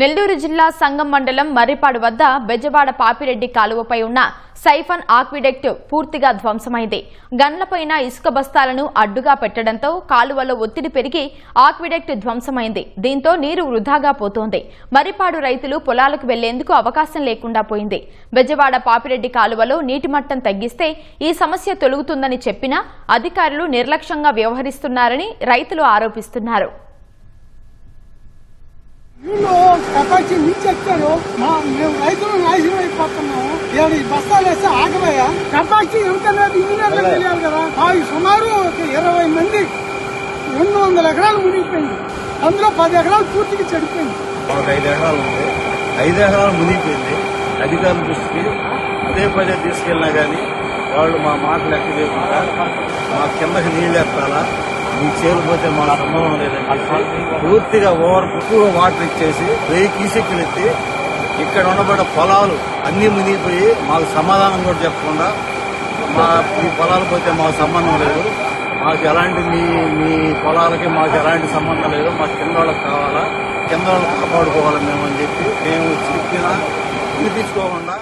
నెల్లూరు జిల్లా సంగం మండలం మర్రిపాడు వద్ద బెజవాడ పాపిరెడ్డి కాలువపై ఉన్న సైఫన్ ఆక్విడక్ట్ పూర్తిగా ధ్వంసమైంది. గన్లపైన ఇసుక బస్తాలను అడ్డుగా పెట్టడంతో కాలువలో ఒత్తిడి పెరిగి ఆక్విడక్ట్ ధ్వంసమైంది. దీంతో నీరు వృధాగా పోతోంది. మర్రిపాడు రైతులు పొలాలకు వెళ్లేందుకు అవకాశం లేకుండా పోయింది. బెజవాడ పాపిరెడ్డి కాలువలో నీటి మట్టం తగ్గిస్తే ఈ సమస్య తొలగుతుందని చెప్పినా అధికారులు నిర్లక్ష్యంగా వ్యవహరిస్తున్నారని రైతులు ఆరోపిస్తున్నారు. కపాచి నుంచి వచ్చారు మేము రైతులు నాశనం అయిపోతున్నాము. ఈ బస్తాలు వేస్తే ఆగబోయా కపాచి ఎంతనేది ఇంజనీర్లకు తెలియాలి కదా. సుమారు 20 మంది 200 ఎకరాలు మునిగిపోయింది. అందులో 10 ఎకరాలు పూర్తిగా చెడిపోయింది. 5 ఎకరాలు ఉంది, 5 ఎకరాలు మునిగిపోయింది. అధికారుల దృష్టికి పదే తీసుకెళ్ళినా కానీ వాళ్ళు మా మాటలు లెక్క చేయకుండా మా కిందకి నీళ్ళు ఎత్తాలా, మీ చేరిపోతే మా సంబంధం లేదని చెప్పి పూర్తిగా ఎక్కువ వాటర్ ఇచ్చేసి 1000 క్యూసెక్కులు ఎత్తి ఇక్కడ ఉండబడ్డ పొలాలు అన్ని మునిగిపోయి మాకు సమాధానం కూడా చెప్పకుండా మీ పొలాలు పోతే మాకు సంబంధం లేదు, మాకు ఎలాంటి మీ పొలాలకి మాకు ఎలాంటి సంబంధం లేదు, మాకు కింద వాళ్ళకి కావాలా, కింద వాళ్ళకి కాపాడుకోవాలి మేము అని చెప్పి మేము చెప్పినా వినిపించుకోకుండా